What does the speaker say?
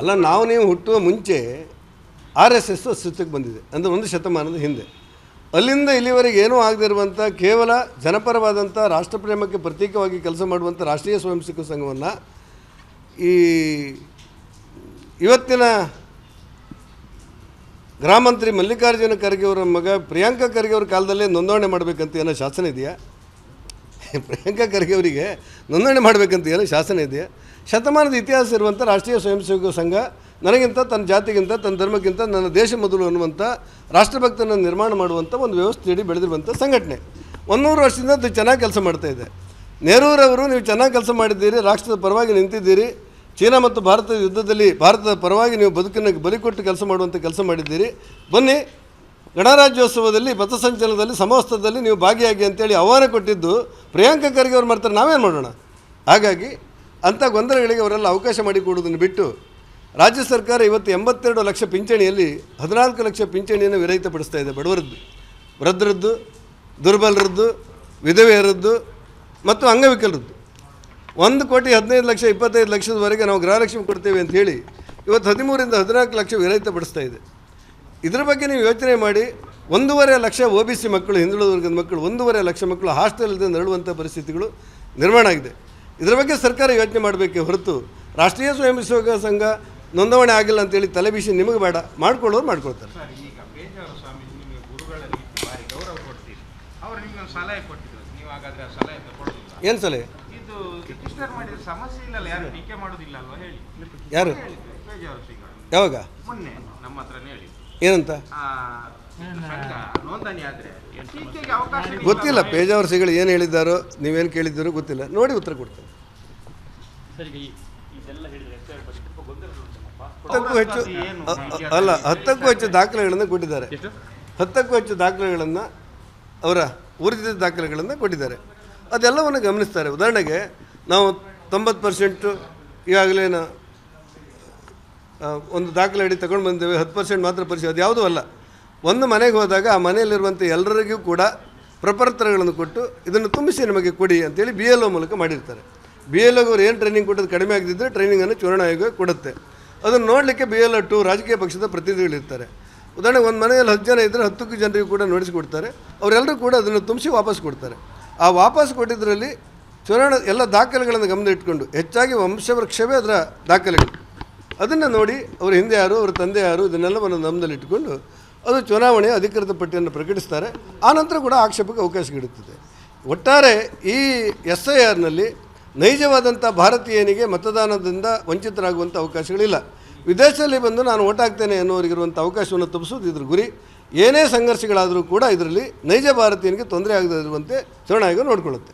ಅಲ್ಲ, ನಾವು ನೀವು ಹುಟ್ಟುವ ಮುಂಚೆ RSS ಅಸ್ತಿತ್ವಕ್ಕೆ ಬಂದಿದೆ ಅಂದರೆ ಒಂದು ಶತಮಾನದ ಹಿಂದೆ. ಅಲ್ಲಿಂದ ಇಲ್ಲಿವರೆಗೆ ಏನೂ ಆಗದಿರುವಂಥ ಕೇವಲ ಜನಪರವಾದಂಥ ರಾಷ್ಟ್ರಪ್ರೇಮಕ್ಕೆ ಪ್ರತೀಕವಾಗಿ ಕೆಲಸ ಮಾಡುವಂಥ ರಾಷ್ಟ್ರೀಯ ಸ್ವಯಂ ಸೇವಕ ಸಂಘವನ್ನು ಈ ಇವತ್ತಿನ ಗೃಹ ಮಂತ್ರಿ ಮಲ್ಲಿಕಾರ್ಜುನ ಖರ್ಗೆ ಅವರ ಮಗ ಪ್ರಿಯಾಂಕಾ ಖರ್ಗೆ ಅವ್ರ ಕಾಲದಲ್ಲೇ ನೋಂದಣಿ ಮಾಡಬೇಕಂತ ಏನೋ ಶಾಸನ ಇದೆಯಾ? ಪ್ರಿಯಾಂಕಾ ಖರ್ಗೆ ಅವರಿಗೆ ನೋಂದಣಿ ಮಾಡಬೇಕಂತ ಏನೋ ಶಾಸನ ಇದೆಯಾ? ಶತಮಾನದ ಇತಿಹಾಸ ಇರುವಂಥ ರಾಷ್ಟ್ರೀಯ ಸ್ವಯಂ ಸೇವಕ ಸಂಘ ನನಗಿಂತ, ತನ್ನ ಜಾತಿಗಿಂತ, ತನ್ನ ಧರ್ಮಕ್ಕಿಂತ ನನ್ನ ದೇಶ ಮೊದಲು ಅನ್ನುವಂಥ ರಾಷ್ಟ್ರಭಕ್ತನ ನಿರ್ಮಾಣ ಮಾಡುವಂಥ ಒಂದು ವ್ಯವಸ್ಥೆಯಡಿ ಬೆಳೆದಿರುವಂಥ ಸಂಘಟನೆ. 100 ವರ್ಷದಿಂದ ಅದು ಚೆನ್ನಾಗಿ ಕೆಲಸ ಮಾಡ್ತಾಯಿದೆ. ನೆಹರೂರವರು ನೀವು ಚೆನ್ನಾಗಿ ಕೆಲಸ ಮಾಡಿದ್ದೀರಿ, ರಾಷ್ಟ್ರದ ಪರವಾಗಿ ನಿಂತಿದ್ದೀರಿ, ಚೀನಾ ಮತ್ತು ಭಾರತದ ಯುದ್ಧದಲ್ಲಿ ಭಾರತದ ಪರವಾಗಿ ನೀವು ಬದುಕನ್ನು ಬಲಿಕೊಟ್ಟು ಕೆಲಸ ಮಾಡುವಂಥ ಕೆಲಸ ಮಾಡಿದ್ದೀರಿ, ಬನ್ನಿ ಗಣರಾಜ್ಯೋತ್ಸವದಲ್ಲಿ ಪಥಸಂಚಲನದಲ್ಲಿ ಸಮವಸ್ತ್ರದಲ್ಲಿ ನೀವು ಭಾಗಿಯಾಗಿ ಅಂತೇಳಿ ಆಹ್ವಾನ ಕೊಟ್ಟಿದ್ದು ಪ್ರಿಯಾಂಕಾ ಖರ್ಗೆ ಅವ್ರು ಮಾಡ್ತಾರೆ, ನಾವೇನು ಮಾಡೋಣ? ಹಾಗಾಗಿ ಅಂಥ ಗೊಂದಲಗಳಿಗೆ ಅವರೆಲ್ಲ ಅವಕಾಶ ಮಾಡಿಕೊಡುವುದನ್ನು ಬಿಟ್ಟು ರಾಜ್ಯ ಸರ್ಕಾರ ಇವತ್ತು 82 ಲಕ್ಷ ಪಿಂಚಣಿಯಲ್ಲಿ 14 ಲಕ್ಷ ಪಿಂಚಣಿಯನ್ನು ವಿರಹಿತಪಡಿಸ್ತಾ ಇದೆ. ಬಡವರದ್ದು, ವೃದ್ಧರದ್ದು, ದುರ್ಬಲರದ್ದು, ವಿಧವೆಯರದ್ದು ಮತ್ತು ಅಂಗವಿಕಲರದ್ದು 1,15,00,000 25 ಲಕ್ಷದವರೆಗೆ ನಾವು ಗೃಹಲಕ್ಷ್ಮಿ ಕೊಡ್ತೇವೆ ಅಂತ ಹೇಳಿ ಇವತ್ತು 13 ರಿಂದ 14 ಲಕ್ಷ ವಿರಹಿತಪಡಿಸ್ತಾ ಇದೆ. ಇದರ ಬಗ್ಗೆ ನೀವು ಯೋಚನೆ ಮಾಡಿ. 1.5 ಲಕ್ಷ OBC ಮಕ್ಕಳು, ಹಿಂದುಳಿದ ವರ್ಗದ ಮಕ್ಕಳು, 1.5 ಲಕ್ಷ ಮಕ್ಕಳು ಹಾಸ್ಟೆಲ್ದಿಂದ ನರಳುವಂಥ ಪರಿಸ್ಥಿತಿಗಳು ನಿರ್ಮಾಣ ಆಗಿದೆ. ಇದರ ಬಗ್ಗೆ ಸರ್ಕಾರ ಯೋಚನೆ ಮಾಡಬೇಕೇ ಹೊರತು ರಾಷ್ಟ್ರೀಯ ಸ್ವಯಂ ಸೇವಕ ಸಂಘ ನೋಂದಣಿ ಆಗಿಲ್ಲ ಅಂತೇಳಿ ತಲೆಬಿಸಿ ನಿಮಗೆ ಬೇಡ, ಮಾಡ್ಕೊಳ್ಳೋರು ಮಾಡ್ಕೊಳ್ತಾರೆ. ಏನು ಸಲಹೆ? ಯಾರು? ಯಾವಾಗ? ಏನಂತ ಗೊತ್ತಿಲ್ಲ. ಪೇಜಾವರ ಶ್ರೀಗಳು ಏನು ಹೇಳಿದ್ದಾರೋ, ನೀವೇನು ಕೇಳಿದ್ದಾರೋ ಗೊತ್ತಿಲ್ಲ. ನೋಡಿ ಉತ್ತರ ಕೊಡ್ತಾರೆ. 10ಕ್ಕೂ ಹೆಚ್ಚು ದಾಖಲೆಗಳನ್ನು ಕೊಟ್ಟಿದ್ದಾರೆ. 10ಕ್ಕೂ ಹೆಚ್ಚು ದಾಖಲೆಗಳನ್ನು, ಅವರ ಊರ್ಜಿತ ದಾಖಲೆಗಳನ್ನು ಕೊಟ್ಟಿದ್ದಾರೆ. ಅದೆಲ್ಲವನ್ನು ಗಮನಿಸ್ತಾರೆ. ಉದಾಹರಣೆಗೆ ನಾವು 90% ಈಗಾಗಲೇ ಒಂದು ದಾಖಲೆ ಅಡಿ ತಗೊಂಡು ಬಂದೇವೆ, 10% ಮಾತ್ರ ಪರಿಶೀಲನೆ. ಅದು ಯಾವುದೂ ಅಲ್ಲ. ಒಂದು ಮನೆಗೆ ಹೋದಾಗ ಆ ಮನೆಯಲ್ಲಿರುವಂಥ ಎಲ್ಲರಿಗೂ ಕೂಡ ಪ್ರಪತ್ರಗಳನ್ನು ಕೊಟ್ಟು ಇದನ್ನು ತುಂಬಿಸಿ ನಮಗೆ ಕೊಡಿ ಅಂತೇಳಿ BLO ಮೂಲಕ ಮಾಡಿರ್ತಾರೆ. BLO ಅವರು ಏನು ಟ್ರೈನಿಂಗ್ ಕೊಟ್ಟದ್ದು ಕಡಿಮೆ ಆಗದಿದ್ದರೆ ಟ್ರೈನಿಂಗನ್ನು ಚುನಾವಣಾ ಆಯೋಗ ಕೊಡುತ್ತೆ. ಅದನ್ನು ನೋಡಲಿಕ್ಕೆ BLO 2 ರಾಜಕೀಯ ಪಕ್ಷದ ಪ್ರತಿನಿಧಿಗಳಿರ್ತಾರೆ. ಉದಾಹರಣೆಗೆ ಒಂದು ಮನೆಯಲ್ಲಿ 10 ಜನ ಇದ್ದರೆ 10 ಜನರಿಗೂ ಕೂಡ ನೋಡಿಸಿಕೊಡ್ತಾರೆ. ಅವರೆಲ್ಲರೂ ಕೂಡ ಅದನ್ನು ತುಂಬಿಸಿ ವಾಪಸ್ ಕೊಡ್ತಾರೆ. ಆ ವಾಪಸ್ ಕೊಟ್ಟಿದ್ದರಲ್ಲಿ ಚುನಾವಣಾ ಎಲ್ಲ ದಾಖಲೆಗಳನ್ನು ಗಮನ ಇಟ್ಕೊಂಡು, ಹೆಚ್ಚಾಗಿ ವಂಶವೃಕ್ಷವೇ ಅದರ ದಾಖಲೆಗಳು, ಅದನ್ನು ನೋಡಿ ಅವ್ರ ಹಿಂದೆ ಯಾರು, ಅವ್ರ ತಂದೆ ಯಾರು, ಇದನ್ನೆಲ್ಲವನ್ನು ಗಮನದಲ್ಲಿಟ್ಟುಕೊಂಡು ಅದು ಚುನಾವಣೆಯ ಅಧಿಕೃತ ಪಟ್ಟಿಯನ್ನು ಪ್ರಕಟಿಸ್ತಾರೆ. ಆನಂತರ ಕೂಡ ಆಕ್ಷೇಪಕ್ಕೆ ಅವಕಾಶಗಳಿರ್ತದೆ. ಒಟ್ಟಾರೆ ಈ SIRನಲ್ಲಿ ನೈಜವಾದಂಥ ಭಾರತೀಯನಿಗೆ ಮತದಾನದಿಂದ ವಂಚಿತರಾಗುವಂಥ ಅವಕಾಶಗಳಿಲ್ಲ. ವಿದೇಶದಲ್ಲಿ ಬಂದು ನಾನು ಓಟ್ ಹಾಕ್ತೇನೆ ಅನ್ನೋರಿಗಿರುವಂಥ ಅವಕಾಶವನ್ನು ತಪ್ಪಿಸೋದು ಇದ್ರ ಗುರಿ. ಏನೇ ಸಂಘರ್ಷಗಳಾದರೂ ಕೂಡ ಇದರಲ್ಲಿ ನೈಜ ಭಾರತೀಯನಿಗೆ ತೊಂದರೆ ಆಗದಿರುವಂತೆ ಚುನಾವಣಾ ಆಯೋಗ ನೋಡಿಕೊಳ್ಳುತ್ತೆ.